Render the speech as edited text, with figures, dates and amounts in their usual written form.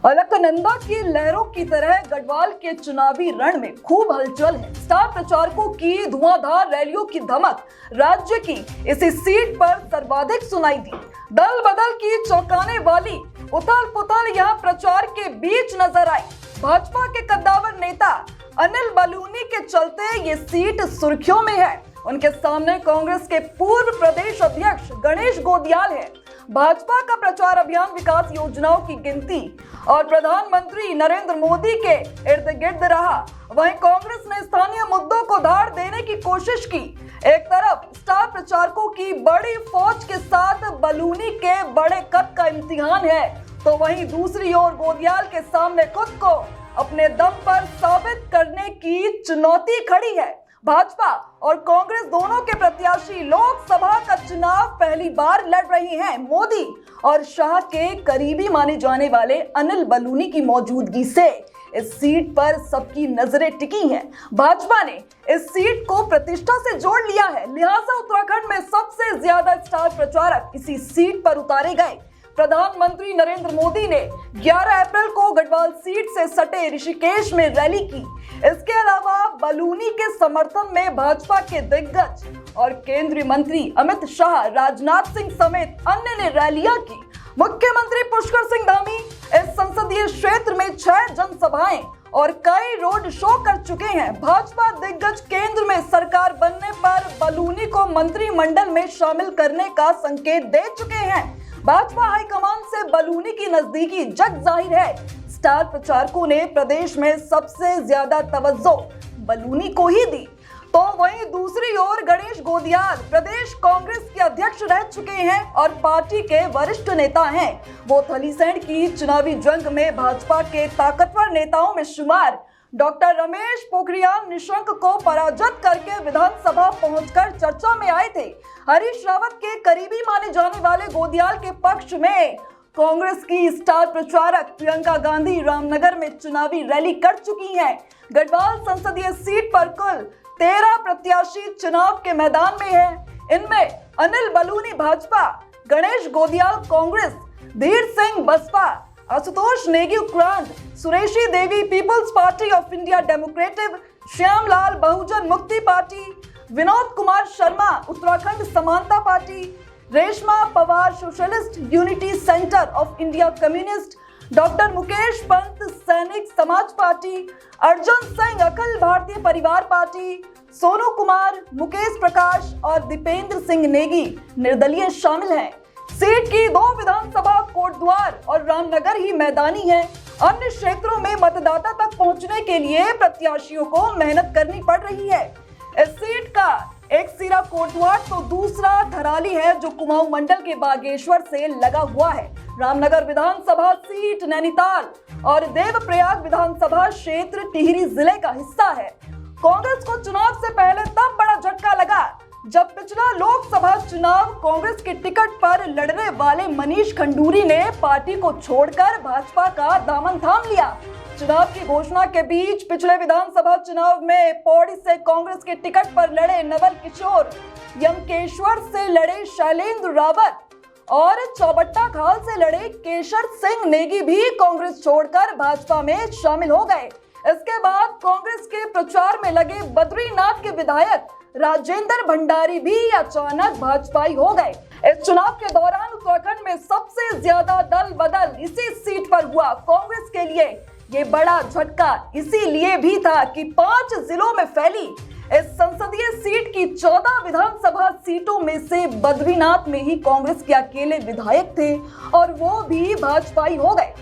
अलकनंदा की लहरों की तरह गढ़वाल के चुनावी रण में खूब हलचल है। स्टार प्रचारकों की धुआंधार रैलियों की धमक राज्य की इसी सीट पर सर्वाधिक सुनाई दी। दल बदल की चौंकाने वाली उथल पुथल यह प्रचार के बीच नजर आई। भाजपा के कद्दावर नेता अनिल बलूनी के चलते ये सीट सुर्खियों में है। उनके सामने कांग्रेस के पूर्व प्रदेश अध्यक्ष गणेश गोदियाल है। भाजपा का प्रचार अभियान विकास योजनाओं की गिनती और प्रधानमंत्री नरेंद्र मोदी के इर्द गिर्द रहा। वहीं कांग्रेस ने स्थानीय मुद्दों को धार देने की कोशिश की। एक तरफ स्टार प्रचारकों की बड़ी फौज के साथ बलूनी के बड़े कद का इम्तिहान है, तो वहीं दूसरी ओर गोदियाल के सामने खुद को अपने दम पर साबित करने की चुनौती खड़ी है। भाजपा और कांग्रेस दोनों के प्रत्याशी लोकसभा का चुनाव पहली बार लड़ रही हैं। मोदी और शाह के करीबी माने जाने वाले अनिल बलूनी की मौजूदगी से इस सीट पर सबकी नजरें टिकी हैं। भाजपा ने इस सीट को प्रतिष्ठा से जोड़ लिया है, लिहाजा उत्तराखंड में सबसे ज्यादा स्टार प्रचारक इसी सीट पर उतारे गए। प्रधानमंत्री नरेंद्र मोदी ने 11 अप्रैल को गढ़वाल सीट से सटे ऋषिकेश में रैली की। इसके अलावा बलूनी के समर्थन में भाजपा के दिग्गज और केंद्रीय मंत्री अमित शाह, राजनाथ सिंह समेत अन्य ने रैलियां की। मुख्यमंत्री पुष्कर सिंह धामी इस संसदीय क्षेत्र में 6 जनसभाएं और कई रोड शो कर चुके हैं। भाजपा दिग्गज केंद्र में सरकार बनने पर बलूनी को मंत्रिमंडल में शामिल करने का संकेत दे चुके हैं। भाजपा हाईकमान से बलूनी की नजदीकी जग जाहिर है। स्टार प्रचारकों ने प्रदेश में सबसे ज्यादा तवज्जो बलूनी को ही दी, तो वहीं दूसरी ओर गणेश गोदियाल प्रदेश कांग्रेस के अध्यक्ष रह चुके हैं और पार्टी के वरिष्ठ नेता हैं। वो थलीसैंण की चुनावी जंग में भाजपा के ताकतवर नेताओं में शुमार डॉक्टर रमेश पोखरियाल निशंक को पराजित करके विधानसभा पहुंचकर चर्चा में आए थे। हरीश रावत के करीबी माने जाने वाले गोदियाल के पक्ष में कांग्रेस की स्टार प्रचारक प्रियंका गांधी रामनगर में चुनावी रैली कर चुकी हैं। गढ़वाल संसदीय सीट पर कुल 13 प्रत्याशी चुनाव के मैदान में हैं। इनमें Anil Baluni Bhajpa, Ganesh Godiyal Congress, Dheer Singh BSP, Ashutosh Negi Uttarakhand, Sureshi Devi peoples party of India democrative, Shyamlal Bahujan Mukti party, Vinod Kumar Sharma Uttarakhand Samanta party, Reshma Pawar socialist unity centre of India communist, doctor Mukesh Pant Sainik Samaj party, Arjun Singh Akhil Bharatiya Parivar party, Sonu Kumar, Mukesh Prakash और दीपेंद्र सिंह नेगी निर्दलीय शामिल हैं। सीट की 2 विधानसभा कोटद्वार और रामनगर ही मैदानी है। अन्य क्षेत्रों में मतदाता तक पहुंचने के लिए प्रत्याशियों को मेहनत करनी पड़ रही है। इस सीट का एक सिरा कोटद्वार तो दूसरा धराली है, जो कुमाऊं मंडल के बागेश्वर से लगा हुआ है। रामनगर विधानसभा सीट नैनीताल और देवप्रयाग विधानसभा क्षेत्र टिहरी जिले का हिस्सा है। कांग्रेस को चुनाव से पहले तब बड़ा झटका लगा जब पिछला लोकसभा चुनाव कांग्रेस के टिकट पर लड़ने वाले मनीष खंडूरी ने पार्टी को छोड़कर भाजपा का दामन थाम लिया। चुनाव की घोषणा के बीच पिछले विधानसभा चुनाव में पौड़ी से कांग्रेस के टिकट पर लड़े नवल किशोर, यमकेश्वर से लड़े शैलेंद्र रावत और चौबट्टा खाल से लड़े केशर सिंह नेगी भी कांग्रेस छोड़कर भाजपा में शामिल हो गए। इसके बाद कांग्रेस के प्रचार में लगे बद्रीनाथ के विधायक राजेंद्र भंडारी भी अचानक भाजपाई हो गए। इस चुनाव के दौरान उत्तराखंड में सबसे ज्यादा दल बदल इसी सीट पर हुआ। कांग्रेस के लिए ये बड़ा झटका इसीलिए भी था कि 5 जिलों में फैली इस संसदीय सीट की 14 विधानसभा सीटों में से बद्रीनाथ में ही कांग्रेस के अकेले विधायक थे और वो भी भाजपाई हो गए।